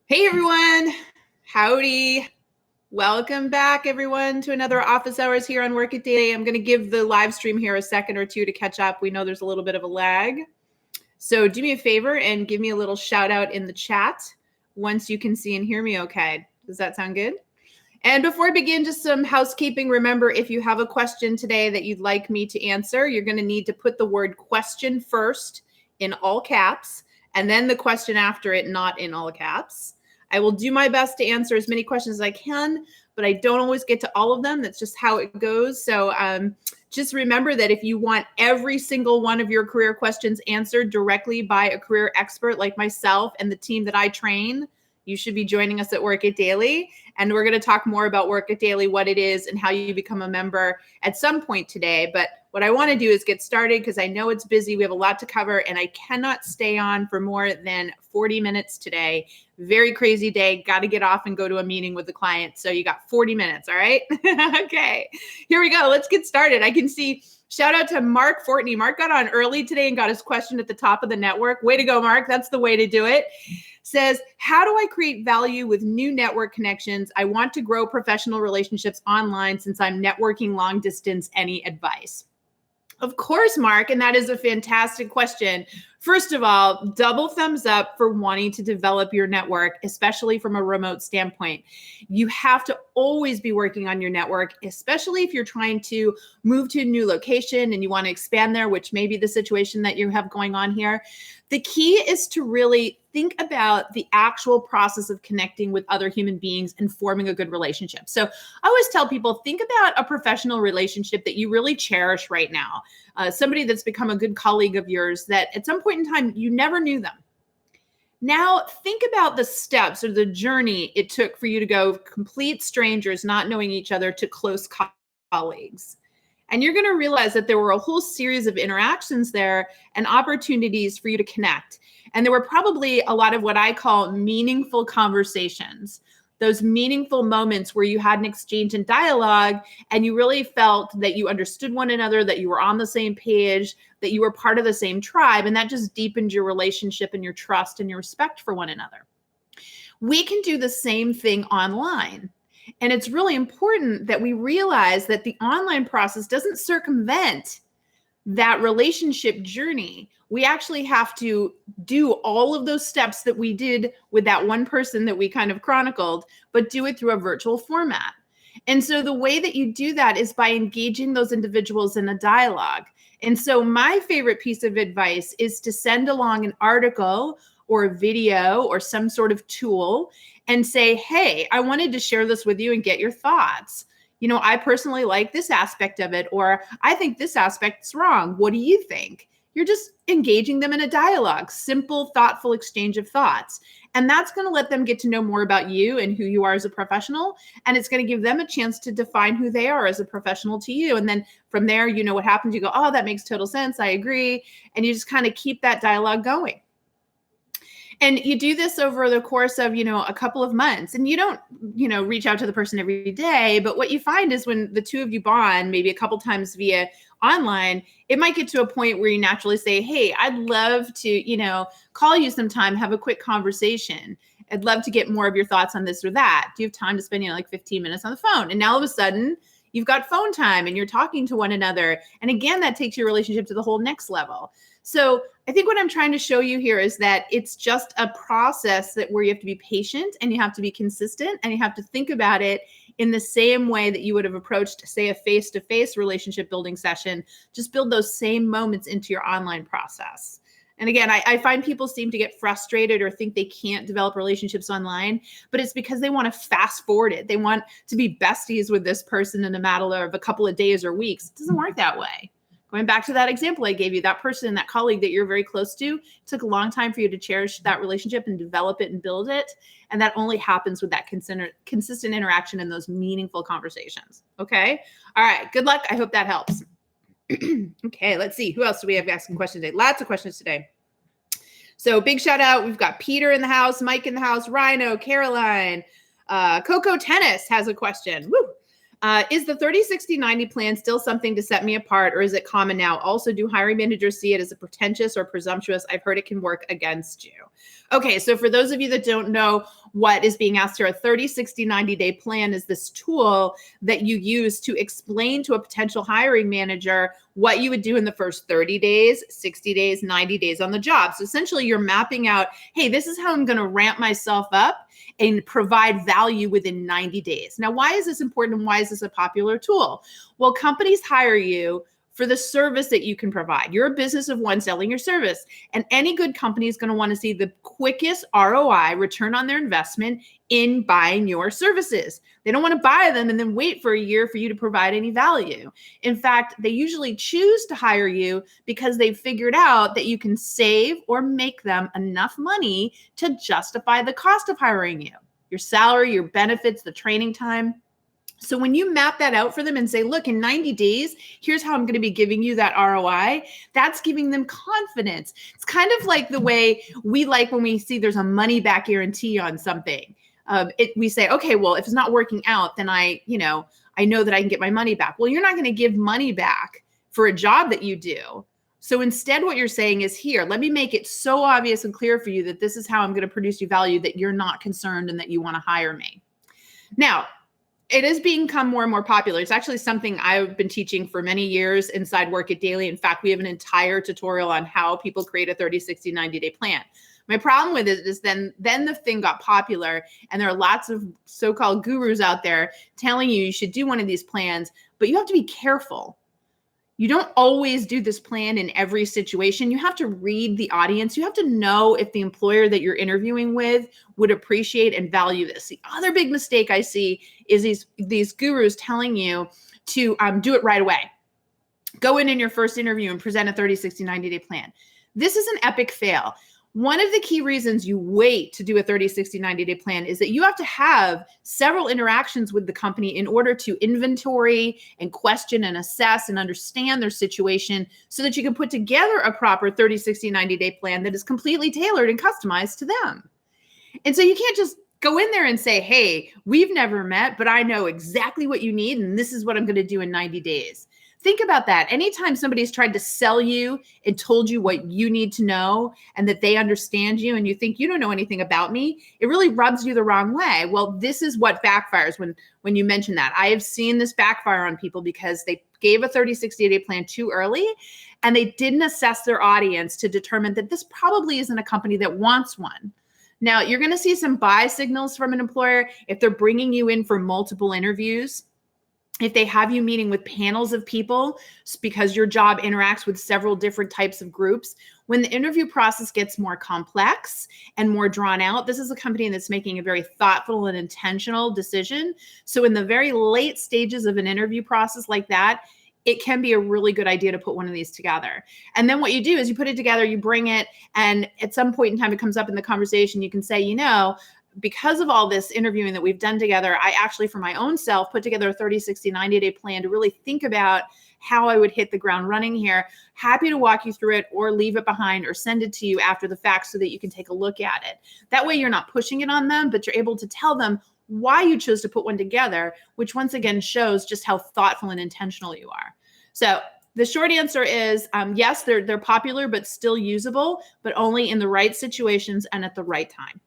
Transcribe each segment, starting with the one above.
Hey everyone, howdy. Welcome back everyone to another office hours here on Work It Daily. I'm going to give the live stream here a second or two to catch up. We know there's a little bit of a lag. So do me a favor and give me a little shout out in the chat once you can see and hear me okay. Does that sound good? And before I begin, just some housekeeping. Remember, if you have a question today that you'd like me to answer, you're going to need to put the word question first in all caps, and then the question after it not in all caps. I will do my best to answer as many questions as I can, but I don't always get to all of them. That's just how it goes. So just remember that if you want every single one of your career questions answered directly by a career expert like myself and the team that I train, you should be joining us at Work It Daily. And we're going to talk more about Work It Daily, what it is, and how you become a member at some point today. But what I want to do is get started because I know it's busy. We have a lot to cover, and I cannot stay on for more than 40 minutes today. Very crazy day. Got to get off and go to a meeting with the client. So you got 40 minutes, all right? Okay, here we go. Let's get started. I can see, shout out to Mark Fortney. Mark got on early today and got his question at the top of the network. Way to go, Mark. That's the way to do it. Says, how do I create value with new network connections? I want to grow professional relationships online since I'm networking long distance. Any advice? Of course, Mark, and that is a fantastic question. First of all, double thumbs up for wanting to develop your network, especially from a remote standpoint. You have to always be working on your network, especially if you're trying to move to a new location and you want to expand there, which may be the situation that you have going on here. The key is to really think about the actual process of connecting with other human beings and forming a good relationship. So I always tell people, think about a professional relationship that you really cherish right now. Somebody that's become a good colleague of yours that at some point in time, you never knew them. Now think about the steps or the journey it took for you to go complete strangers, not knowing each other, to close colleagues. And you're going to realize that there were a whole series of interactions there and opportunities for you to connect. And there were probably a lot of what I call meaningful conversations, those meaningful moments where you had an exchange and dialogue and you really felt that you understood one another, that you were on the same page, that you were part of the same tribe. And that just deepened your relationship and your trust and your respect for one another. We can do the same thing online. And it's really important that we realize that the online process doesn't circumvent that relationship journey. We actually have to do all of those steps that we did with that one person that we kind of chronicled, but do it through a virtual format. And so the way that you do that is by engaging those individuals in a dialogue. And so my favorite piece of advice is to send along an article or a video or some sort of tool and say, hey, I wanted to share this with you and get your thoughts. You know, I personally like this aspect of it, or I think this aspect's wrong. What do you think? You're just engaging them in a dialogue, simple, thoughtful exchange of thoughts. And that's going to let them get to know more about you and who you are as a professional. And it's going to give them a chance to define who they are as a professional to you. And then from there, you know what happens. You go, oh, that makes total sense. I agree. And you just kind of keep that dialogue going. And you do this over the course of, a couple of months, and you don't, reach out to the person every day. But what you find is when the two of you bond, maybe a couple times via online, it might get to a point where you naturally say, hey, I'd love to, call you sometime, have a quick conversation. I'd love to get more of your thoughts on this or that. Do you have time to spend, like 15 minutes on the phone? And now all of a sudden you've got phone time and you're talking to one another. And again, that takes your relationship to the whole next level. So I think what I'm trying to show you here is that it's just a process that where you have to be patient and you have to be consistent and you have to think about it in the same way that you would have approached, say, a face-to-face relationship building session. Just build those same moments into your online process. And again, I find people seem to get frustrated or think they can't develop relationships online, but it's because they want to fast forward it. They want to be besties with this person in a matter of a couple of days or weeks. It doesn't work that way. Going back to that example I gave you, that person, that colleague that you're very close to, it took a long time for you to cherish that relationship and develop it and build it. And that only happens with that consistent interaction and those meaningful conversations. Okay. All right. Good luck. I hope that helps. Okay. Let's see. Who else do we have asking questions today? Lots of questions today. So big shout out. We've got Peter in the house, Mike in the house, Rhino, Caroline, Coco Tennis has a question. Woo. Is the 30-60-90 plan still something to set me apart, or is it common now? Also, do hiring managers see it as a pretentious or presumptuous? I've heard it can work against you. Okay, so for those of you that don't know, what is being asked here. A 30, 60, 90-day plan is this tool that you use to explain to a potential hiring manager what you would do in the first 30 days, 60 days, 90 days on the job. So essentially you're mapping out, hey, this is how I'm going to ramp myself up and provide value within 90 days. Now, why is this important and why is this a popular tool? Well, companies hire you for the service that you can provide. You're a business of one selling your service. And any good company is going to want to see the quickest ROI, return on their investment, in buying your services. They don't want to buy them and then wait for a year for you to provide any value. In fact, they usually choose to hire you because they've figured out that you can save or make them enough money to justify the cost of hiring you. Your salary, your benefits, the training time. So when you map that out for them and say, look, in 90 days, here's how I'm going to be giving you that ROI, that's giving them confidence. It's kind of like the way we like when we see there's a money back guarantee on something. We say, okay, well, if it's not working out, then I know that I can get my money back. Well, you're not going to give money back for a job that you do. So instead, what you're saying is, here, let me make it so obvious and clear for you that this is how I'm going to produce you value, that you're not concerned and that you want to hire me. Now, it has become more and more popular. It's actually something I've been teaching for many years inside Work It Daily. In fact, we have an entire tutorial on how people create a 30, 60, 90-day plan. My problem with it is then the thing got popular, and there are lots of so-called gurus out there telling you should do one of these plans, but you have to be careful. You don't always do this plan in every situation. You have to read the audience. You have to know if the employer that you're interviewing with would appreciate and value this. The other big mistake I see is these gurus telling you to do it right away. Go in your first interview and present a 30, 60, 90-day plan. This is an epic fail. One of the key reasons you wait to do a 30, 60, 90-day plan is that you have to have several interactions with the company in order to inventory and question and assess and understand their situation so that you can put together a proper 30, 60, 90-day plan that is completely tailored and customized to them. And so you can't just go in there and say, hey, we've never met, but I know exactly what you need, and this is what I'm going to do in 90 days. Think about that. Anytime somebody's tried to sell you and told you what you need to know and that they understand you and you think you don't know anything about me, it really rubs you the wrong way. Well, this is what backfires when you mention that. I have seen this backfire on people because they gave a 30, 60-day plan too early and they didn't assess their audience to determine that this probably isn't a company that wants one. Now, you're going to see some buy signals from an employer if they're bringing you in for multiple interviews. If they have you meeting with panels of people because your job interacts with several different types of groups, when the interview process gets more complex and more drawn out, this is a company that's making a very thoughtful and intentional decision. So in the very late stages of an interview process like that, it can be a really good idea to put one of these together. And then what you do is you put it together, you bring it, and at some point in time, it comes up in the conversation. You can say, because of all this interviewing that we've done together, I actually, for my own self, put together a 30, 60, 90-day plan to really think about how I would hit the ground running here. Happy to walk you through it or leave it behind or send it to you after the fact so that you can take a look at it. That way you're not pushing it on them, but you're able to tell them why you chose to put one together, which once again shows just how thoughtful and intentional you are. So the short answer is, yes, they're popular, but still usable, but only in the right situations and at the right time.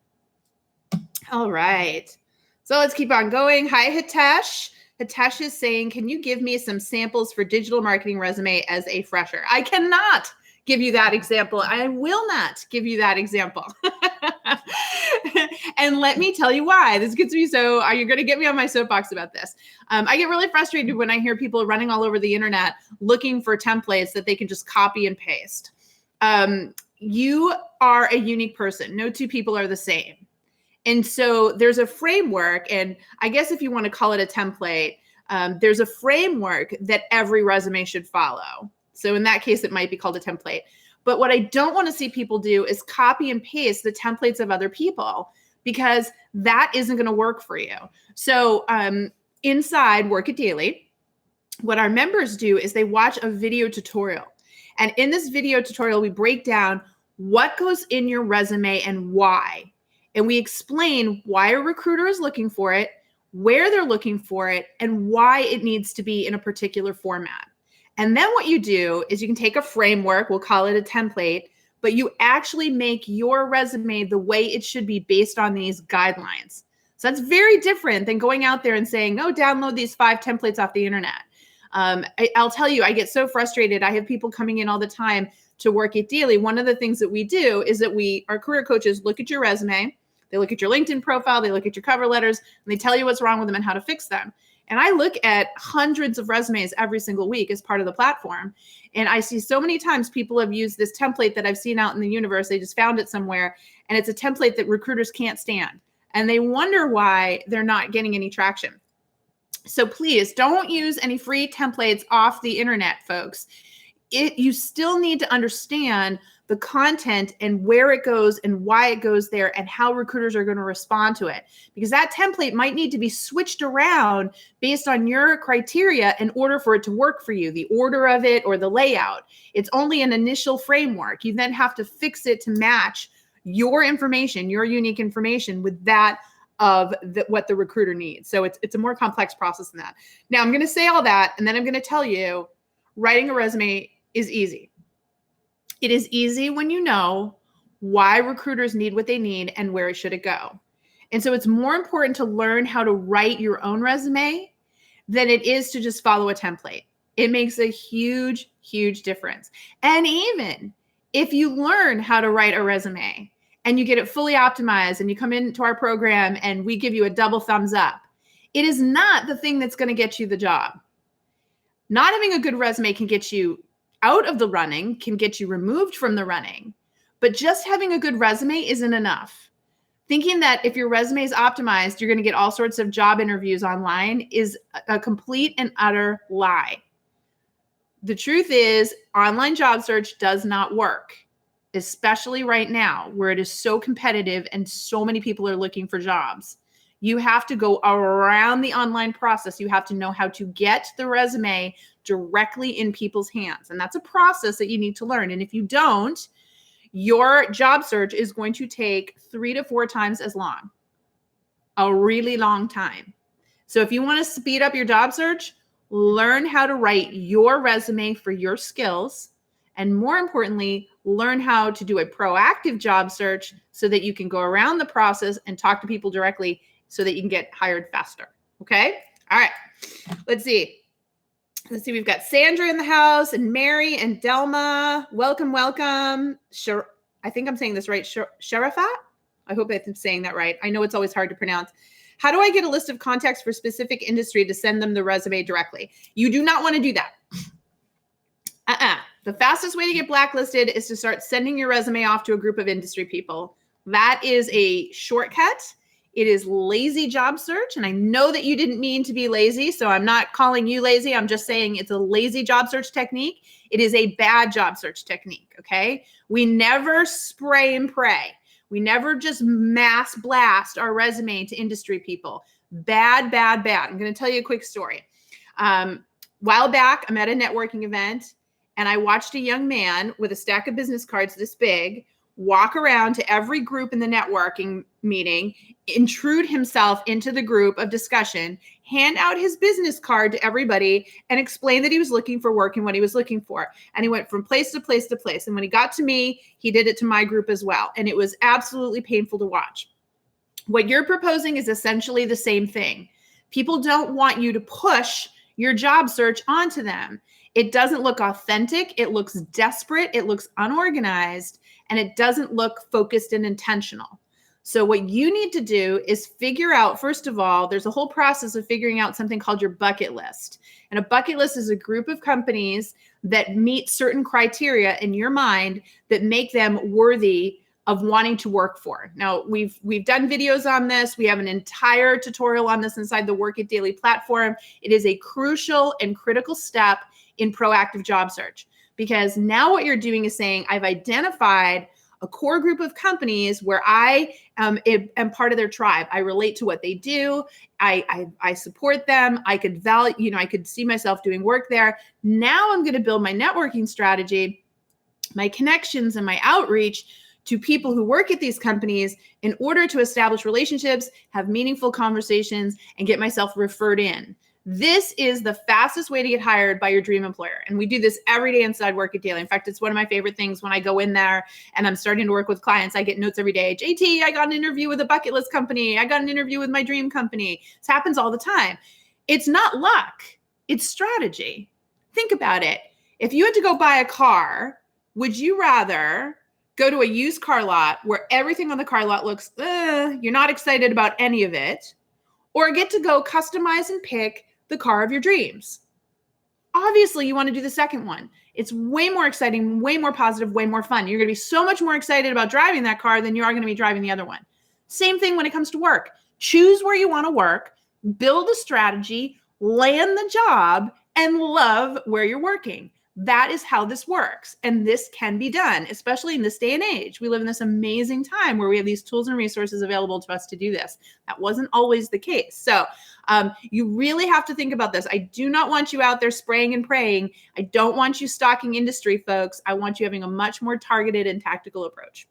All right. So let's keep on going. Hi, Hitesh. Hitesh is saying, can you give me some samples for digital marketing resume as a fresher? I cannot give you that example. I will not give you that example. And let me tell you why. This gets me so, are you going to get me on my soapbox about this? I get really frustrated when I hear people running all over the internet looking for templates that they can just copy and paste. You are a unique person. No two people are the same. And so there's a framework, and I guess if you want to call it a template, there's a framework that every resume should follow. So in that case, it might be called a template. But what I don't want to see people do is copy and paste the templates of other people, because that isn't going to work for you. So inside Work It Daily, what our members do is they watch a video tutorial. And in this video tutorial, we break down what goes in your resume and why. And we explain why a recruiter is looking for it, where they're looking for it, and why it needs to be in a particular format. And then what you do is you can take a framework, we'll call it a template, but you actually make your resume the way it should be based on these guidelines. So that's very different than going out there and saying, oh, download these 5 templates off the internet. I'll tell you, I get so frustrated. I have people coming in all the time to Work It Daily. One of the things that we do is that our career coaches look at your resume, they look at your LinkedIn profile, they look at your cover letters, and they tell you what's wrong with them and how to fix them. And I look at hundreds of resumes every single week as part of the platform. And I see so many times people have used this template that I've seen out in the universe. They just found it somewhere. And it's a template that recruiters can't stand. And they wonder why they're not getting any traction. So please don't use any free templates off the internet, folks. You still need to understand the content and where it goes and why it goes there and how recruiters are going to respond to it. Because that template might need to be switched around based on your criteria in order for it to work for you, the order of it or the layout. It's only an initial framework. You then have to fix it to match your information, your unique information with that of what the recruiter needs. So it's a more complex process than that. Now I'm going to say all that, and then I'm going to tell you writing a resume is easy. It is easy when you know why recruiters need what they need and where it should go. And so it's more important to learn how to write your own resume than it is to just follow a template. It makes a huge, huge difference. And even if you learn how to write a resume and you get it fully optimized and you come into our program and we give you a double thumbs up, it is not the thing that's going to get you the job. Not having a good resume can get you out of the running, can get you removed from the running, but just having a good resume isn't enough. Thinking that if your resume is optimized, you're going to get all sorts of job interviews online is a complete and utter lie. The truth is, online job search does not work, especially right now where it is so competitive and so many people are looking for jobs. You have to go around the online process. You have to know how to get the resume directly in people's hands. And that's a process that you need to learn. And if you don't, your job search is going to take 3 to 4 times as long, a really long time. So if you want to speed up your job search, learn how to write your resume for your skills. And more importantly, learn how to do a proactive job search so that you can go around the process and talk to people directly so that you can get hired faster. Okay? All right. Let's see. We've got Sandra in the house and Mary and Delma. Welcome, welcome. I think I'm saying this right. Sharafat? I hope I'm saying that right. I know it's always hard to pronounce. How do I get a list of contacts for specific industry to send them the resume directly? You do not want to do that. The fastest way to get blacklisted is to start sending your resume off to a group of industry people. That is a shortcut. It is lazy job search. And I know that you didn't mean to be lazy, so I'm not calling you lazy. I'm just saying it's a lazy job search technique. It is a bad job search technique, okay? We never spray and pray. We never just mass blast our resume to industry people. Bad, bad, bad. I'm going to tell you a quick story. While back, I'm at a networking event, and I watched a young man with a stack of business cards this big walk around to every group in the networking meeting, intrude himself into the group of discussion, hand out his business card to everybody, and explain that he was looking for work and what he was looking for. And he went from place to place to place. And when he got to me, he did it to my group as well. And it was absolutely painful to watch. What you're proposing is essentially the same thing. People don't want you to push your job search onto them. It doesn't look authentic. It looks desperate. It looks unorganized. And it doesn't look focused and intentional. So what you need to do is figure out, first of all, there's a whole process of figuring out something called your bucket list. And a bucket list is a group of companies that meet certain criteria in your mind that make them worthy of wanting to work for. Now, we've done videos on this. We have an entire tutorial on this inside the Work It Daily platform. It is a crucial and critical step in proactive job search. Because now what you're doing is saying, I've identified a core group of companies where I am part of their tribe. I relate to what they do. I support them. I could I could see myself doing work there. Now I'm going to build my networking strategy, my connections and my outreach to people who work at these companies in order to establish relationships, have meaningful conversations, and get myself referred in. This is the fastest way to get hired by your dream employer. And we do this every day inside Work It Daily. In fact, it's one of my favorite things when I go in there and I'm starting to work with clients. I get notes every day. JT, I got an interview with a bucket list company. I got an interview with my dream company. This happens all the time. It's not luck. It's strategy. Think about it. If you had to go buy a car, would you rather go to a used car lot where everything on the car lot looks, you're not excited about any of it, or get to go customize and pick the car of your dreams? Obviously, you want to do the second one. It's way more exciting, way more positive, way more fun. You're going to be so much more excited about driving that car than you are going to be driving the other one. Same thing when it comes to work. Choose where you want to work, build a strategy, land the job, and love where you're working. That is how this works. And this can be done, especially in this day and age. We live in this amazing time where we have these tools and resources available to us to do this. That wasn't always the case. So you really have to think about this. I do not want you out there spraying and praying. I don't want you stalking industry folks. I want you having a much more targeted and tactical approach.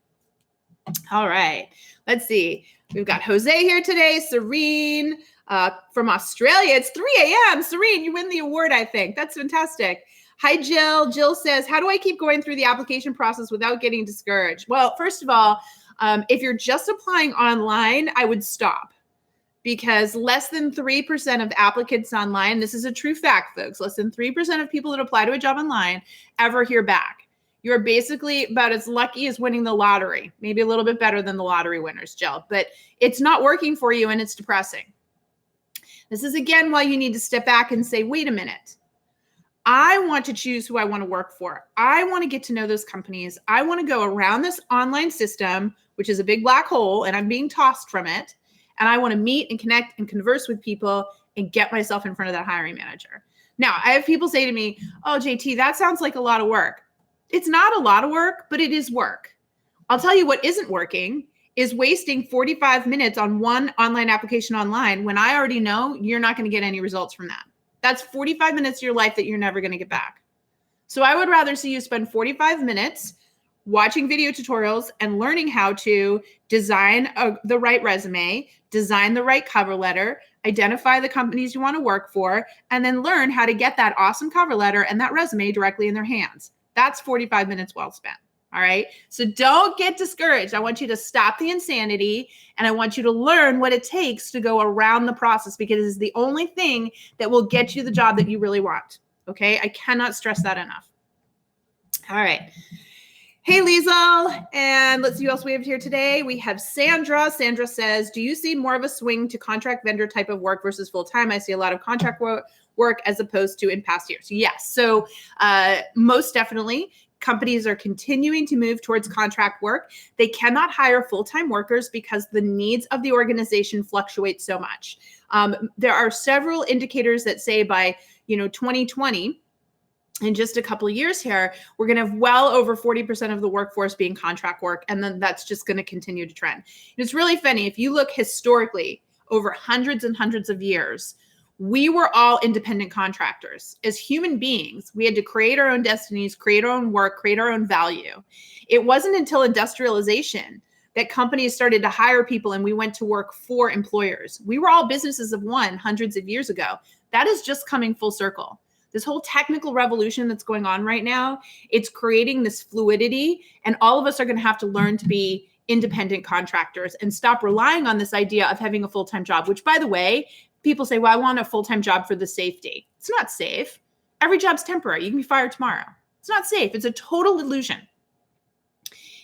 All right, let's see. We've got Jose here today, Serene from Australia. It's 3 a.m. Serene, you win the award, I think. That's fantastic. Hi, Jill. Jill says, how do I keep going through the application process without getting discouraged? Well, first of all, if you're just applying online, I would stop, because less than 3% of applicants online, this is a true fact, folks, less than 3% of people that apply to a job online ever hear back. You're basically about as lucky as winning the lottery, maybe a little bit better than the lottery winners, Jill, but it's not working for you and it's depressing. This is, again, why you need to step back and say, wait a minute. I want to choose who I want to work for. I want to get to know those companies. I want to go around this online system, which is a big black hole, and I'm being tossed from it. And I want to meet and connect and converse with people and get myself in front of that hiring manager. Now, I have people say to me, oh, JT, that sounds like a lot of work. It's not a lot of work, but it is work. I'll tell you what isn't working is wasting 45 minutes on one online application online when I already know you're not going to get any results from that. That's 45 minutes of your life that you're never going to get back. So I would rather see you spend 45 minutes watching video tutorials and learning how to design the right resume, design the right cover letter, identify the companies you want to work for, and then learn how to get that awesome cover letter and that resume directly in their hands. That's 45 minutes well spent. All right. So don't get discouraged. I want you to stop the insanity, and I want you to learn what it takes to go around the process, because it's the only thing that will get you the job that you really want. Okay. I cannot stress that enough. All right. Hey, Liesl. And let's see who else we have here today. We have Sandra. Sandra says, do you see more of a swing to contract vendor type of work versus full-time? I see a lot of contract work as opposed to in past years. Yes. So most definitely. Companies are continuing to move towards contract work. They cannot hire full-time workers because the needs of the organization fluctuate so much. There are several indicators that say by 2020, in just a couple of years here, we're going to have well over 40% of the workforce being contract work, and then that's just going to continue to trend. And it's really funny. If you look historically over hundreds and hundreds of years, we were all independent contractors. As human beings, we had to create our own destinies, create our own work, create our own value. It wasn't until industrialization that companies started to hire people and we went to work for employers. We were all businesses of one hundreds of years ago. That is just coming full circle. This whole technical revolution that's going on right now, it's creating this fluidity, and all of us are going to have to learn to be independent contractors and stop relying on this idea of having a full-time job, which, by the way, people say, well, I want a full-time job for the safety. It's not safe. Every job's temporary. You can be fired tomorrow. It's not safe. It's a total illusion.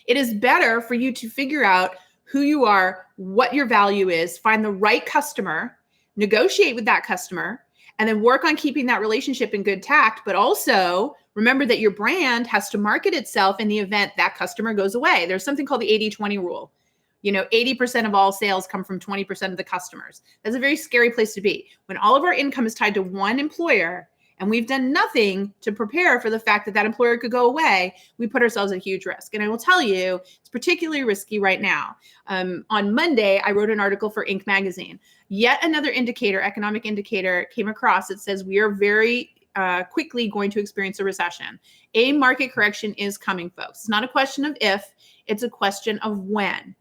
It is better for you to figure out who you are, what your value is, find the right customer, negotiate with that customer, and then work on keeping that relationship in good tact. But also remember that your brand has to market itself in the event that customer goes away. There's something called the 80-20 rule. 80% of all sales come from 20% of the customers. That's a very scary place to be. When all of our income is tied to one employer and we've done nothing to prepare for the fact that that employer could go away, we put ourselves at a huge risk. And I will tell you, it's particularly risky right now. On Monday, I wrote an article for Inc. magazine. Yet another economic indicator came across that says we are very quickly going to experience a recession. A market correction is coming, folks. It's not a question of if, it's a question of when.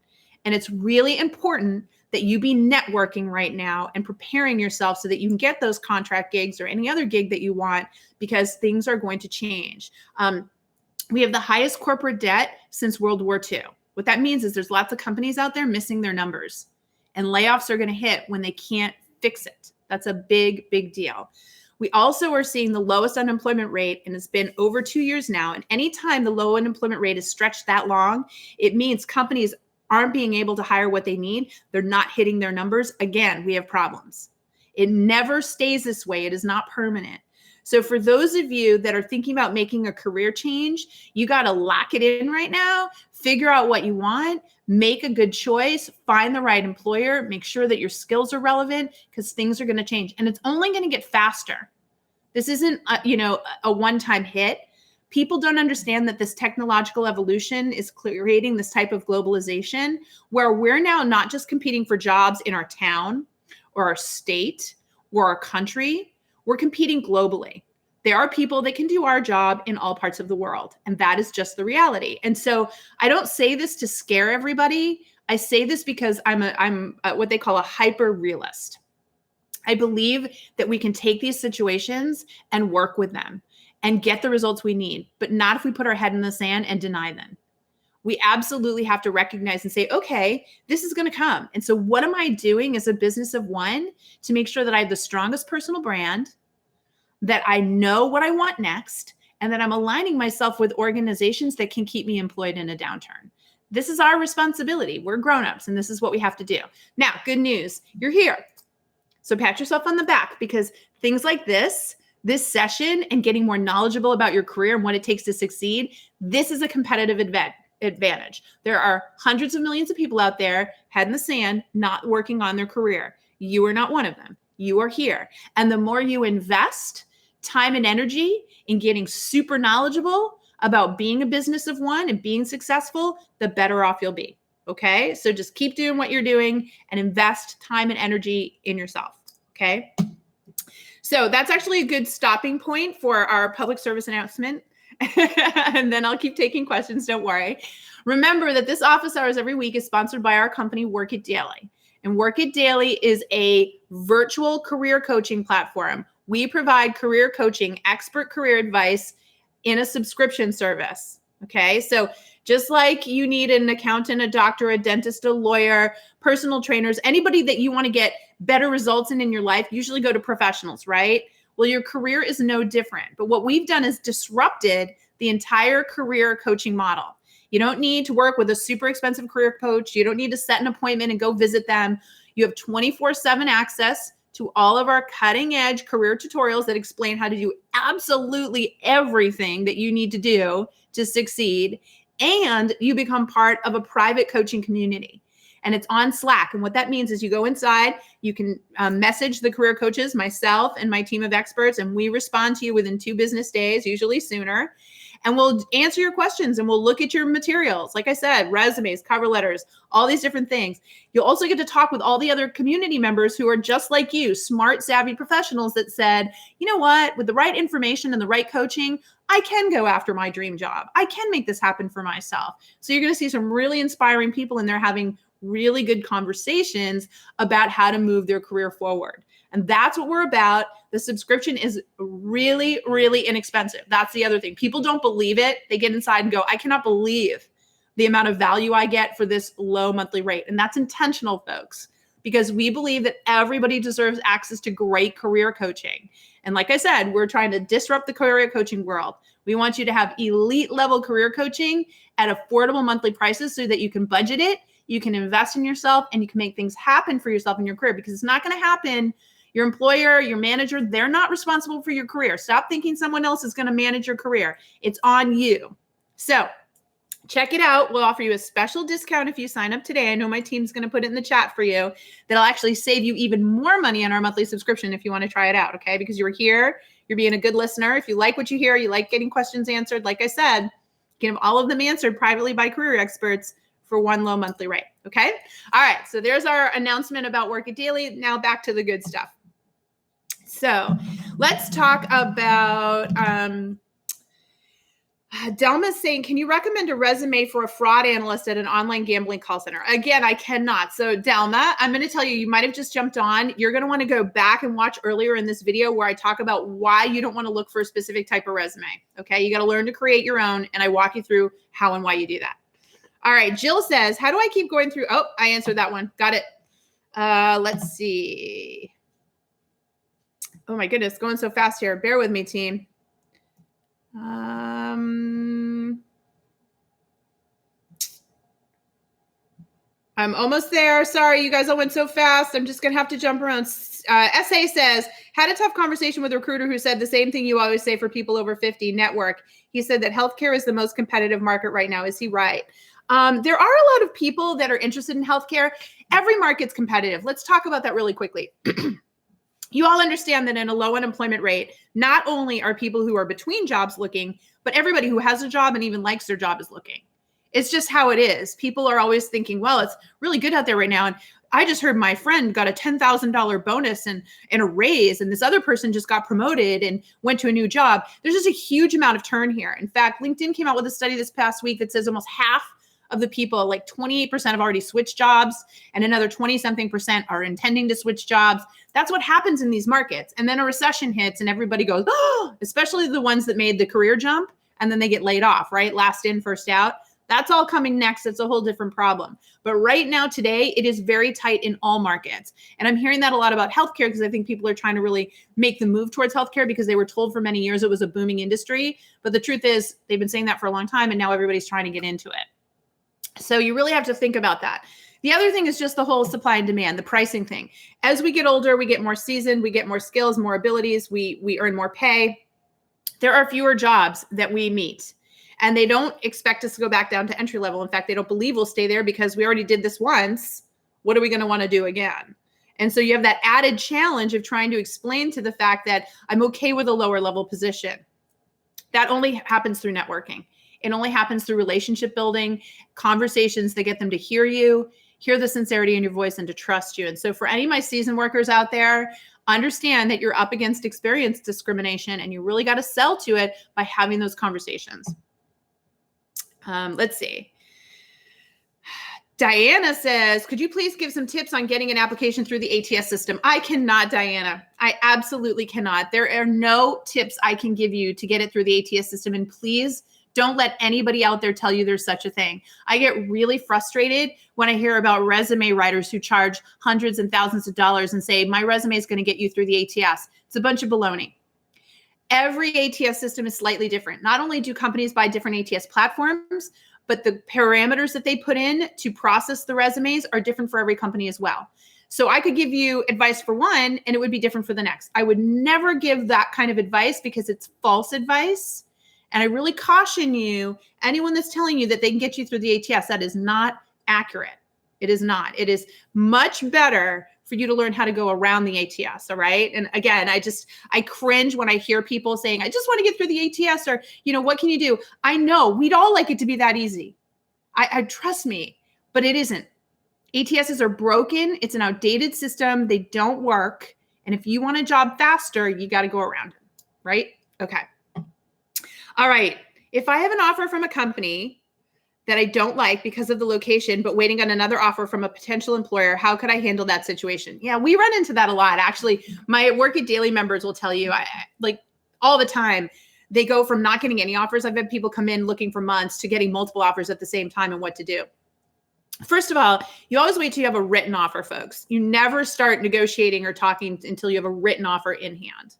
And it's really important that you be networking right now and preparing yourself so that you can get those contract gigs or any other gig that you want, because things are going to change. We have the highest corporate debt since World War II. What that means is there's lots of companies out there missing their numbers, and layoffs are going to hit when they can't fix it. That's a big, big deal. We also are seeing the lowest unemployment rate, and it's been over 2 years now. And anytime the low unemployment rate is stretched that long, it means companies aren't being able to hire what they need. They're not hitting their numbers. Again, we have problems. It never stays this way. It is not permanent. So for those of you that are thinking about making a career change, you got to lock it in right now, figure out what you want, make a good choice, find the right employer, make sure that your skills are relevant, because things are going to change. And it's only going to get faster. This isn't a one-time hit. People don't understand that this technological evolution is creating this type of globalization where we're now not just competing for jobs in our town or our state or our country. We're competing globally. There are people that can do our job in all parts of the world, and that is just the reality. And so I don't say this to scare everybody. I say this because I'm what they call a hyper realist. I believe that we can take these situations and work with them and get the results we need, but not if we put our head in the sand and deny them. We absolutely have to recognize and say, okay, this is going to come. And so what am I doing as a business of one to make sure that I have the strongest personal brand, that I know what I want next, and that I'm aligning myself with organizations that can keep me employed in a downturn? This is our responsibility. We're grownups, and this is what we have to do. Now, good news, you're here. So pat yourself on the back, because things like this session and getting more knowledgeable about your career and what it takes to succeed, this is a competitive advantage. There are hundreds of millions of people out there, head in the sand, not working on their career. You are not one of them. You are here. And the more you invest time and energy in getting super knowledgeable about being a business of one and being successful, the better off you'll be. Okay? So just keep doing what you're doing and invest time and energy in yourself. Okay? So that's actually a good stopping point for our public service announcement. And then I'll keep taking questions. Don't worry. Remember that this office hours every week is sponsored by our company, Work It Daily. And Work It Daily is a virtual career coaching platform. We provide career coaching, expert career advice in a subscription service. Okay. So just like you need an accountant, a doctor, a dentist, a lawyer, personal trainers, anybody that you want to get better results in your life, usually go to professionals, right? Well, your career is no different. But what we've done is disrupted the entire career coaching model. You don't need to work with a super expensive career coach. You don't need to set an appointment and go visit them. You have 24/7 access to all of our cutting edge career tutorials that explain how to do absolutely everything that you need to do to succeed. And you become part of a private coaching community. And it's on Slack. And what that means is you go inside, you can message the career coaches, myself and my team of experts, and we respond to you within 2 business days, usually sooner. And we'll answer your questions and we'll look at your materials. Like I said, resumes, cover letters, all these different things. You'll also get to talk with all the other community members who are just like you, smart, savvy professionals that said, you know what, with the right information and the right coaching, I can go after my dream job. I can make this happen for myself. So you're going to see some really inspiring people in there having really good conversations about how to move their career forward. And that's what we're about. The subscription is really, really inexpensive. That's the other thing. People don't believe it. They get inside and go, I cannot believe the amount of value I get for this low monthly rate. And that's intentional, folks, because we believe that everybody deserves access to great career coaching. And like I said, we're trying to disrupt the career coaching world. We want you to have elite level career coaching at affordable monthly prices so that you can budget it, you can invest in yourself, and you can make things happen for yourself in your career, because it's not going to happen. Your employer, your manager, they're not responsible for your career. Stop thinking someone else is going to manage your career. It's on you. So check it out. We'll offer you a special discount if you sign up today. I know my team's going to put it in the chat for you. That'll actually save you even more money on our monthly subscription if you want to try it out, okay? Because you're here, you're being a good listener. If you like what you hear, you like getting questions answered, like I said, get them, all of them answered privately by career experts for one low monthly rate, okay? All right, so there's our announcement about Work It Daily. Now back to the good stuff. So let's talk about Delma's saying, can you recommend a resume for a fraud analyst at an online gambling call center? Again, I cannot. So Delma, I'm going to tell you, you might have just jumped on. You're going to want to go back and watch earlier in this video where I talk about why you don't want to look for a specific type of resume. Okay. You got to learn to create your own. And I walk you through how and why you do that. All right. Jill says, how do I keep going through? Oh, I answered that one. Got it. Let's see. Oh my goodness. Going so fast here. Bear with me, team. I'm almost there. Sorry, you guys all went so fast. I'm just going to have to jump around. SA says, had a tough conversation with a recruiter who said the same thing you always say for people over 50, network. He said that healthcare is the most competitive market right now. Is he right? There are a lot of people that are interested in healthcare. Every market's competitive. Let's talk about that really quickly. You all understand that in a low unemployment rate, not only are people who are between jobs looking, but everybody who has a job and even likes their job is looking. It's just how it is. People are always thinking, well, it's really good out there right now. And I just heard my friend got a $10,000 bonus and a raise, and this other person just got promoted and went to a new job. There's just a huge amount of turn here. In fact, LinkedIn came out with a study this past week that says almost half of the people, like 28% have already switched jobs, and another 20-something% are intending to switch jobs. That's what happens in these markets. And then a recession hits and everybody goes, oh, especially the ones that made the career jump, and then they get laid off, right? Last in, first out. That's all coming next. It's a whole different problem. But right now, today, it is very tight in all markets. And I'm hearing that a lot about healthcare because I think people are trying to really make the move towards healthcare because they were told for many years it was a booming industry. But the truth is, they've been saying that for a long time, and now everybody's trying to get into it. So you really have to think about that. The other thing is just the whole supply and demand, the pricing thing. As we get older, we get more seasoned, we get more skills, more abilities, we earn more pay. There are fewer jobs that we meet. And they don't expect us to go back down to entry level. In fact, they don't believe we'll stay there because we already did this once. What are we going to want to do again? And so you have that added challenge of trying to explain to the fact that I'm okay with a lower level position. That only happens through networking. It only happens through relationship building, conversations that get them to hear you, hear the sincerity in your voice, and to trust you. And so for any of my seasoned workers out there, understand that you're up against experience discrimination, and you really got to sell to it by having those conversations. Let's see. Diana says, could you please give some tips on getting an application through the ATS system? I cannot, Diana. I absolutely cannot. There are no tips I can give you to get it through the ATS system. And please don't let anybody out there tell you there's such a thing. I get really frustrated when I hear about resume writers who charge hundreds and thousands of dollars and say, my resume is going to get you through the ATS. It's a bunch of baloney. Every ATS system is slightly different. Not only do companies buy different ATS platforms, but the parameters that they put in to process the resumes are different for every company as well. So I could give you advice for one, and it would be different for the next. I would never give that kind of advice because it's false advice. And I really caution you, anyone that's telling you that they can get you through the ATS, that is not accurate. It is not. It is much better for you to learn how to go around the ATS, all right? And again, I cringe when I hear people saying, I just want to get through the ATS, or, what can you do? I know we'd all like it to be that easy. I trust me, but it isn't. ATSs are broken. It's an outdated system. They don't work. And if you want a job faster, you got to go around it, right? Okay. All right. If I have an offer from a company that I don't like because of the location, but waiting on another offer from a potential employer, how could I handle that situation? Yeah, we run into that a lot. Actually, my Work It Daily members will tell you, I like all the time, they go from not getting any offers. I've had people come in looking for months to getting multiple offers at the same time and what to do. First of all, you always wait till you have a written offer, folks. You never start negotiating or talking until you have a written offer in hand.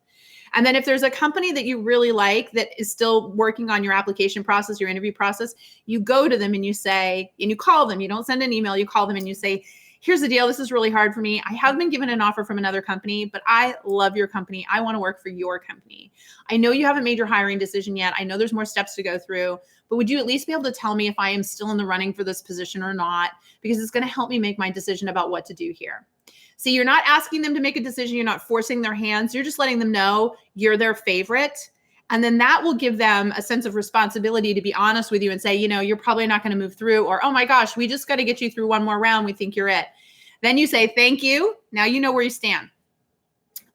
And then if there's a company that you really like that is still working on your application process, your interview process, you go to them and you say, and you call them, you don't send an email, you call them and you say, here's the deal. This is really hard for me. I have been given an offer from another company, but I love your company. I want to work for your company. I know you haven't made your hiring decision yet. I know there's more steps to go through, but would you at least be able to tell me if I am still in the running for this position or not? Because it's going to help me make my decision about what to do here. See, you're not asking them to make a decision. You're not forcing their hands. You're just letting them know you're their favorite. And then that will give them a sense of responsibility to be honest with you and say, you're probably not going to move through, or, oh my gosh, we just got to get you through one more round. We think you're it. Then you say, thank you. Now you know where you stand.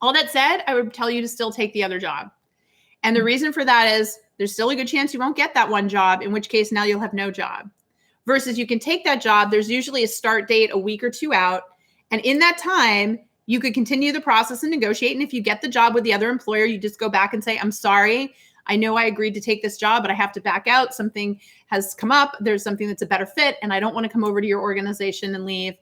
All that said, I would tell you to still take the other job. And the reason for that is there's still a good chance you won't get that one job, in which case now you'll have no job. Versus you can take that job. There's usually a start date a week or two out. And in that time, you could continue the process and negotiate. And if you get the job with the other employer, you just go back and say, I'm sorry. I know I agreed to take this job, but I have to back out. Something has come up. There's something that's a better fit. And I don't want to come over to your organization and leave.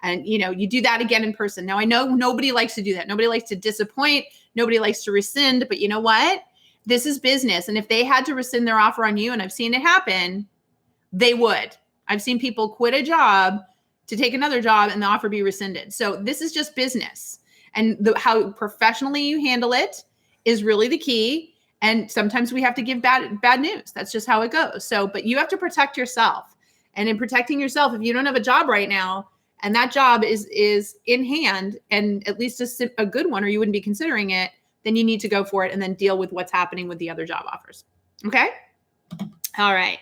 And, you do that again in person. Now, I know nobody likes to do that. Nobody likes to disappoint. Nobody likes to rescind. But you know what? This is business. And if they had to rescind their offer on you, and I've seen it happen, they would. I've seen people quit a job to take another job and the offer be rescinded. So this is just business. And how professionally you handle it is really the key. And sometimes we have to give bad news. That's just how it goes. So, but you have to protect yourself. And in protecting yourself, if you don't have a job right now, and that job is in hand, and at least a good one, or you wouldn't be considering it, then you need to go for it and then deal with what's happening with the other job offers. Okay? All right.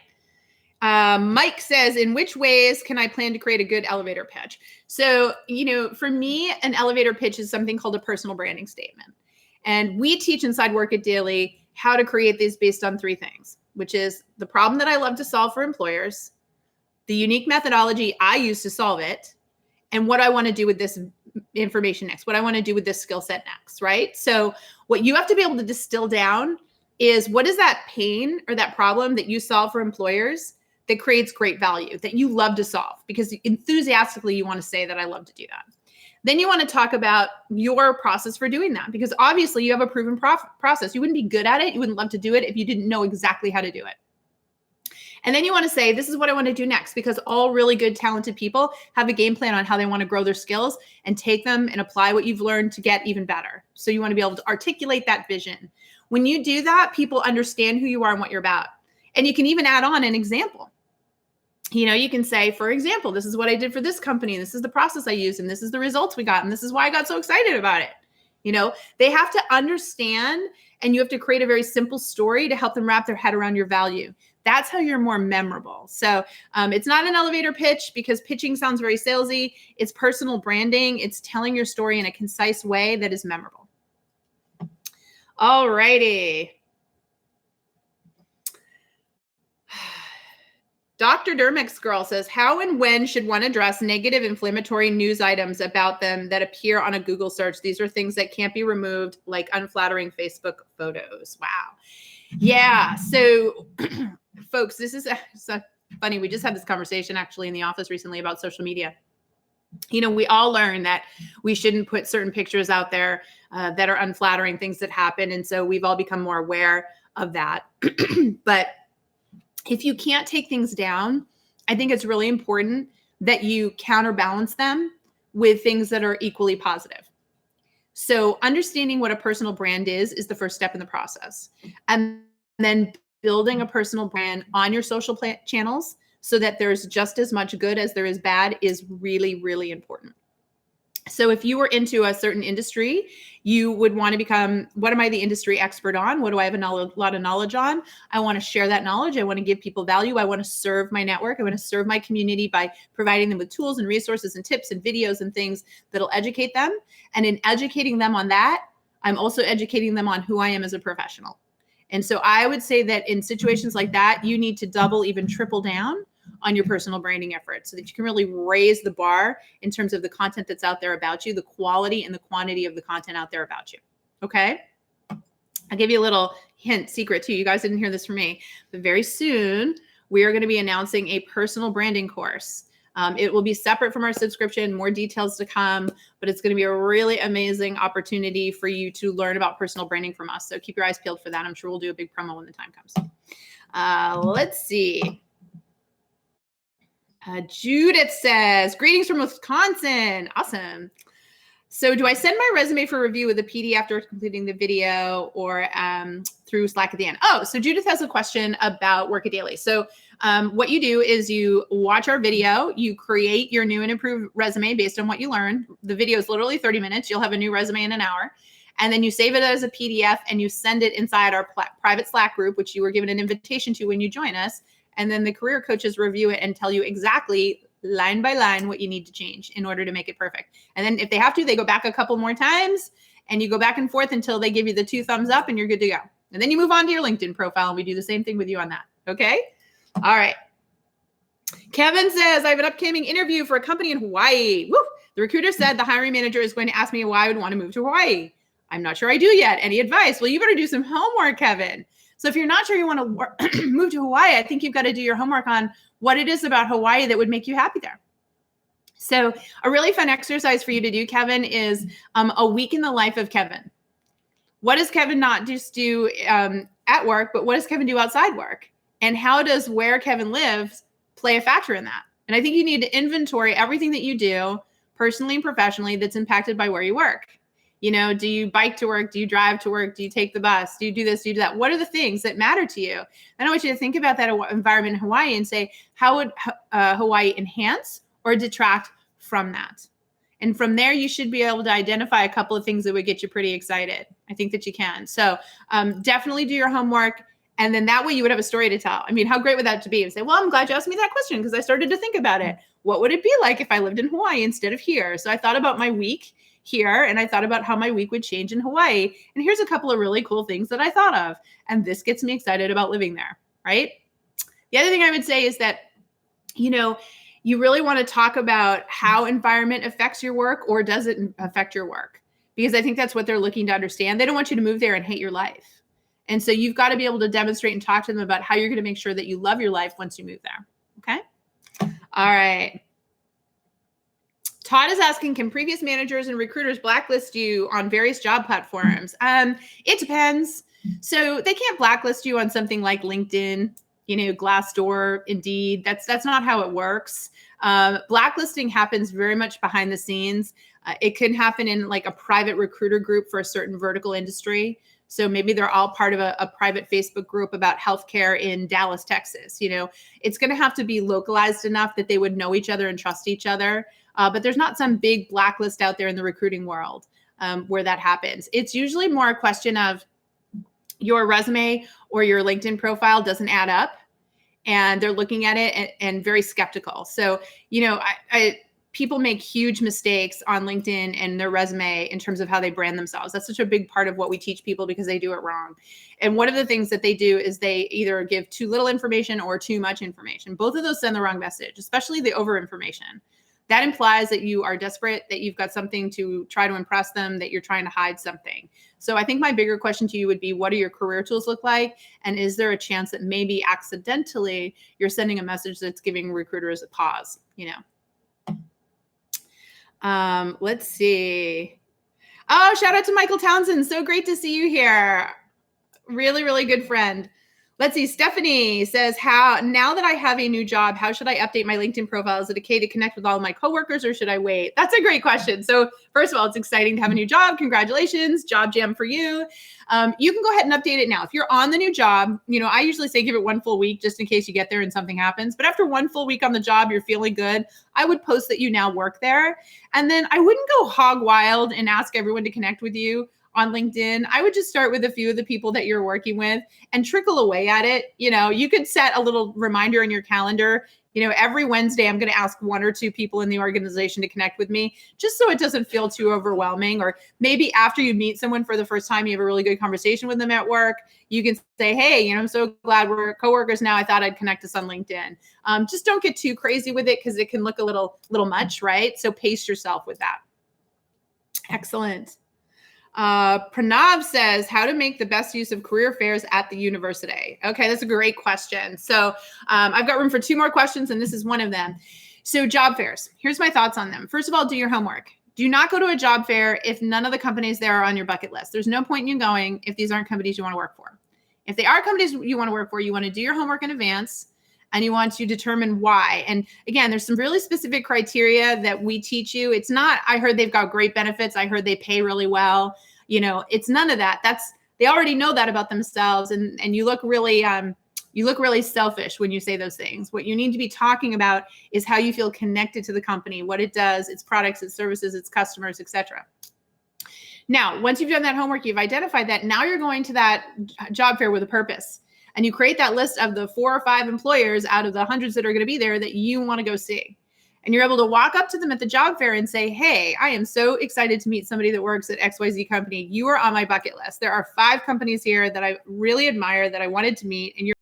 Mike says, in which ways can I plan to create a good elevator pitch? So, for me, an elevator pitch is something called a personal branding statement. And we teach inside Work It Daily how to create these based on three things, which is the problem that I love to solve for employers, the unique methodology I use to solve it, and what I want to do with this information next, what I want to do with this skill set next, right? So what you have to be able to distill down is, what is that pain or that problem that you solve for employers that creates great value, that you love to solve? Because enthusiastically, you want to say that I love to do that. Then you want to talk about your process for doing that, because obviously you have a proven process. You wouldn't be good at it. You wouldn't love to do it if you didn't know exactly how to do it. And then you want to say, this is what I want to do next, because all really good, talented people have a game plan on how they want to grow their skills and take them and apply what you've learned to get even better. So you want to be able to articulate that vision. When you do that, people understand who you are and what you're about. And you can even add on an example. You can say, for example, this is what I did for this company. This is the process I used, and this is the results we got. And this is why I got so excited about it. They have to understand, and you have to create a very simple story to help them wrap their head around your value. That's how you're more memorable. So it's not an elevator pitch, because pitching sounds very salesy. It's personal branding. It's telling your story in a concise way that is memorable. All righty. Dr. Dermick's girl says, how and when should one address negative inflammatory news items about them that appear on a Google search? These are things that can't be removed, like unflattering Facebook photos. Wow. Yeah. So folks, this is so funny. We just had this conversation actually in the office recently about social media. We all learn that we shouldn't put certain pictures out there that are unflattering, things that happen. And so we've all become more aware of that. But if you can't take things down, I think it's really important that you counterbalance them with things that are equally positive. So understanding what a personal brand is the first step in the process. And then building a personal brand on your social channels so that there's just as much good as there is bad is really, really important. So if you were into a certain industry, you would want to become, what am I the industry expert on? What do I have a lot of knowledge on? I want to share that knowledge. I want to give people value. I want to serve my network. I want to serve my community by providing them with tools and resources and tips and videos and things that'll educate them. And in educating them on that, I'm also educating them on who I am as a professional. And so I would say that in situations like that, you need to double, even triple down on your personal branding efforts so that you can really raise the bar in terms of the content that's out there about you, the quality and the quantity of the content out there about you. Okay. I'll give you a little hint, secret too. You guys didn't hear this from me, but very soon we are going to be announcing a personal branding course. It will be separate from our subscription, more details to come, but it's going to be a really amazing opportunity for you to learn about personal branding from us. So keep your eyes peeled for that. I'm sure we'll do a big promo when the time comes. Let's see. Judith says, greetings from Wisconsin. Awesome. So do I send my resume for review with a PDF after completing the video or through Slack at the end? Oh, so Judith has a question about Work It Daily. So what you do is you watch our video, you create your new and improved resume based on what you learned. The video is literally 30 minutes. You'll have a new resume in an hour. And then you save it as a PDF and you send it inside our private Slack group, which you were given an invitation to when you join us. And then the career coaches review it and tell you exactly line by line what you need to change in order to make it perfect. And then if they have to, they go back a couple more times and you go back and forth until they give you the 2 thumbs up and you're good to go. And then you move on to your LinkedIn profile, and we do the same thing with you on that. Okay? All right. Kevin says, I have an upcoming interview for a company in Hawaii. Woo! The recruiter said the hiring manager is going to ask me why I would want to move to Hawaii. I'm not sure I do yet. Any advice? Well, you better do some homework, Kevin. So if you're not sure you want to move to Hawaii, I think you've got to do your homework on what it is about Hawaii that would make you happy there. So a really fun exercise for you to do, Kevin, is a week in the life of Kevin. What does Kevin not just do at work, but what does Kevin do outside work? And how does where Kevin lives play a factor in that? And I think you need to inventory everything that you do personally and professionally that's impacted by where you work. You know, do you bike to work? Do you drive to work? Do you take the bus? Do you do this? Do you do that? What are the things that matter to you? And I want you to think about that environment in Hawaii and say, how would Hawaii enhance or detract from that? And from there, you should be able to identify a couple of things that would get you pretty excited. I think that you can. So definitely do your homework. And then that way you would have a story to tell. I mean, how great would that be? And say, well, I'm glad you asked me that question because I started to think about it. What would it be like if I lived in Hawaii instead of here? So I thought about my week here and I thought about how my week would change in Hawaii. And here's a couple of really cool things that I thought of. And this gets me excited about living there, right? The other thing I would say is that, you know, you really want to talk about how environment affects your work or does it affect your work? Because I think that's what they're looking to understand. They don't want you to move there and hate your life. And so you've got to be able to demonstrate and talk to them about how you're going to make sure that you love your life once you move there. Okay? All right. Todd is asking, can previous managers and recruiters blacklist you on various job platforms? It depends. So they can't blacklist you on something like LinkedIn, you know, Glassdoor, Indeed. That's not how it works. Blacklisting happens very much behind the scenes. It can happen in like a private recruiter group for a certain vertical industry. So maybe they're all part of a private Facebook group about healthcare in Dallas, Texas. You know, it's going to have to be localized enough that they would know each other and trust each other. But there's not some big blacklist out there in the recruiting world where that happens. It's usually more a question of your resume or your LinkedIn profile doesn't add up and they're looking at it and very skeptical. So, you know, people make huge mistakes on LinkedIn and their resume in terms of how they brand themselves. That's such a big part of what we teach people because they do it wrong. And one of the things that they do is they either give too little information or too much information. Both of those send the wrong message, especially the over information. That implies that you are desperate, that you've got something to try to impress them, that you're trying to hide something. So I think my bigger question to you would be, what do your career tools look like? And is there a chance that maybe accidentally you're sending a message that's giving recruiters a pause, you know? Let's see. Oh, shout out to Michael Townsend. So great to see you here. Really, really good friend. Let's see. Stephanie says, now that I have a new job, how should I update my LinkedIn profile? Is it okay to connect with all of my coworkers or should I wait? That's a great question. So first of all, it's exciting to have a new job. Congratulations. Job jam for you. You can go ahead and update it now. If you're on the new job, you know, I usually say give it 1 full week just in case you get there and something happens. But after 1 full week on the job, you're feeling good. I would post that you now work there. And then I wouldn't go hog wild and ask everyone to connect with you on LinkedIn. I would just start with a few of the people that you're working with and trickle away at it. You know, you could set a little reminder in your calendar. You know, every Wednesday, I'm going to ask 1 or 2 people in the organization to connect with me, just so it doesn't feel too overwhelming. Or maybe after you meet someone for the first time, you have a really good conversation with them at work. You can say, hey, you know, I'm so glad we're coworkers now. I thought I'd connect us on LinkedIn. Just don't get too crazy with it because it can look a little much, right? So pace yourself with that. Excellent. Pranav says, how to make the best use of career fairs at the university. Okay, that's a great question. So I've got room for 2 more questions, and this is one of them. So job fairs, here's my thoughts on them. First of all, do your homework. Do not go to a job fair if none of the companies there are on your bucket list. There's no point in you going if these aren't companies you want to work for. If they are companies you want to work for, you want to do your homework in advance, and you want to determine why. And again, there's some really specific criteria that we teach you. It's not, I heard they've got great benefits. I heard they pay really well. You know, it's none of that. They already know that about themselves. And you look really selfish when you say those things. What you need to be talking about is how you feel connected to the company, what it does, its products, its services, its customers, etc. Now, once you've done that homework, you've identified that, now you're going to that job fair with a purpose. And you create that list of the 4 or 5 employers out of the hundreds that are going to be there that you want to go see. And you're able to walk up to them at the job fair and say, hey, I am so excited to meet somebody that works at XYZ company. You are on my bucket list. There are 5 companies here that I really admire that I wanted to meet. And you're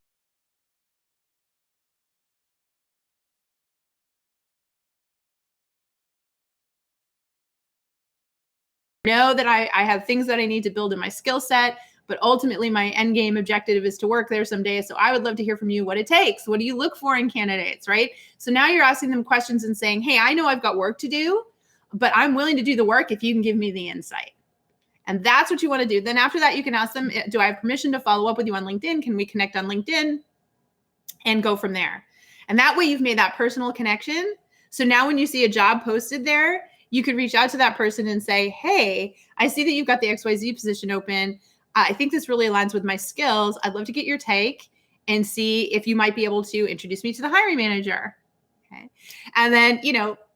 know that I have things that I need to build in my skill set, but ultimately my end game objective is to work there someday. So I would love to hear from you what it takes. What do you look for in candidates, right? So now you're asking them questions and saying, hey, I know I've got work to do, but I'm willing to do the work if you can give me the insight. And that's what you want to do. Then after that, you can ask them, do I have permission to follow up with you on LinkedIn? Can we connect on LinkedIn? And go from there. And that way you've made that personal connection. So now when you see a job posted there, you could reach out to that person and say, hey, I see that you've got the XYZ position open. I think this really aligns with my skills. I'd love to get your take and see if you might be able to introduce me to the hiring manager. Okay. And then,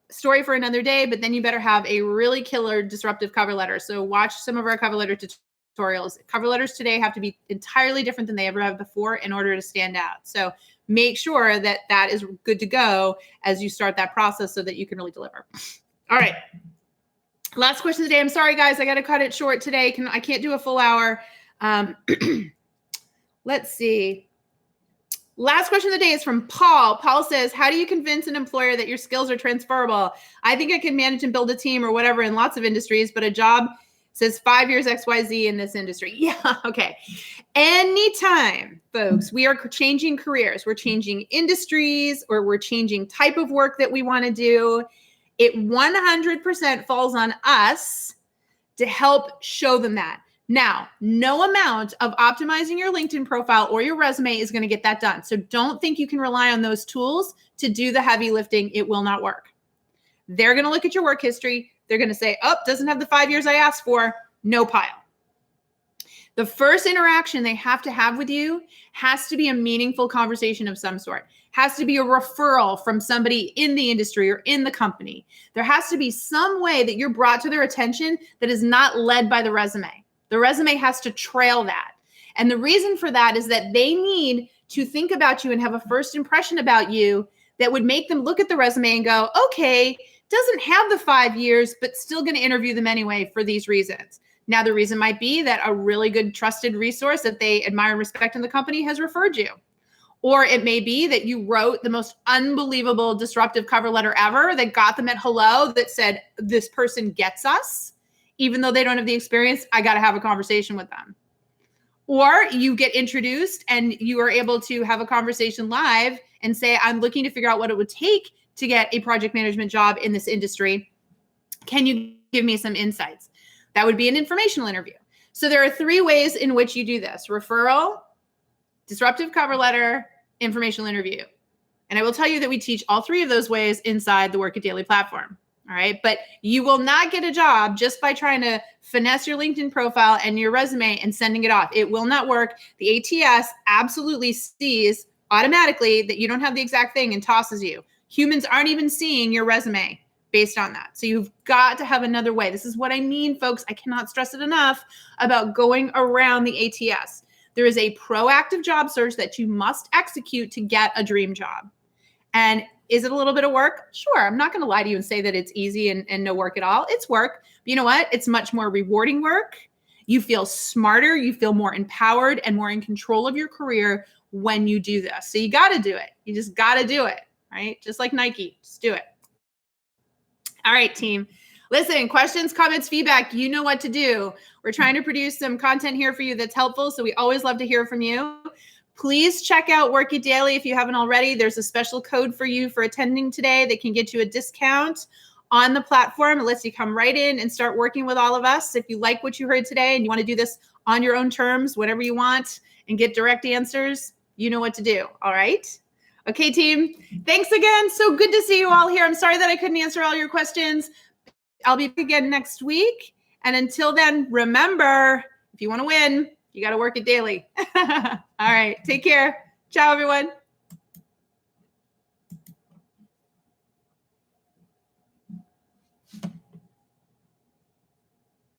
story for another day, but then you better have a really killer disruptive cover letter. So watch some of our cover letter tutorials. Cover letters today have to be entirely different than they ever have before in order to stand out. So make sure that that is good to go as you start that process so that you can really deliver. All right. Last question today. I'm sorry, guys. I got to cut it short today. I can't do a full hour. Let's see. Last question of the day is from Paul. Paul says, how do you convince an employer that your skills are transferable? I think I can manage and build a team or whatever in lots of industries, but a job says 5 years XYZ in this industry. Yeah, okay. Anytime, folks, we are changing careers, we're changing industries, or we're changing type of work that we want to do, it 100% falls on us to help show them that. Now, no amount of optimizing your LinkedIn profile or your resume is going to get that done. So don't think you can rely on those tools to do the heavy lifting. It will not work. They're going to look at your work history. They're going to say, oh, doesn't have the 5 years I asked for. No pile. The first interaction they have to have with you has to be a meaningful conversation of some sort. Has to be a referral from somebody in the industry or in the company. There has to be some way that you're brought to their attention that is not led by the resume. The resume has to trail that. And the reason for that is that they need to think about you and have a first impression about you that would make them look at the resume and go, okay, doesn't have the 5 years, but still going to interview them anyway for these reasons. Now, the reason might be that a really good trusted resource that they admire and respect in the company has referred you. Or it may be that you wrote the most unbelievable disruptive cover letter ever that got them at hello that said, this person gets us. Even though they don't have the experience, I got to have a conversation with them. Or you get introduced and you are able to have a conversation live and say, I'm looking to figure out what it would take to get a project management job in this industry. Can you give me some insights? That would be an informational interview. So there are 3 ways in which you do this: referral, disruptive cover letter, informational interview. And I will tell you that we teach all 3 of those ways inside the Work It Daily platform. All right. But you will not get a job just by trying to finesse your LinkedIn profile and your resume and sending it off. It will not work. The ATS absolutely sees automatically that you don't have the exact thing and tosses you. Humans aren't even seeing your resume based on that. So you've got to have another way. This is what I mean, folks. I cannot stress it enough about going around the ATS. There is a proactive job search that you must execute to get a dream job. And is it a little bit of work? Sure. I'm not going to lie to you and say that it's easy and no work at all. It's work. But you know what? It's much more rewarding work. You feel smarter. You feel more empowered and more in control of your career when you do this. So you got to do it. You just got to do it, right? Just like Nike. Just do it. All right, team. Listen, questions, comments, feedback, you know what to do. We're trying to produce some content here for you that's helpful. So we always love to hear from you. Please check out Work It Daily if you haven't already. There's a special code for you for attending today that can get you a discount on the platform. It lets you come right in and start working with all of us. If you like what you heard today and you want to do this on your own terms, whatever you want, and get direct answers, you know what to do. All right. Okay, team. Thanks again. So good to see you all here. I'm sorry that I couldn't answer all your questions. I'll be back again next week. And until then, remember, if you want to win, you got to work it daily. All right. Take care. Ciao, everyone.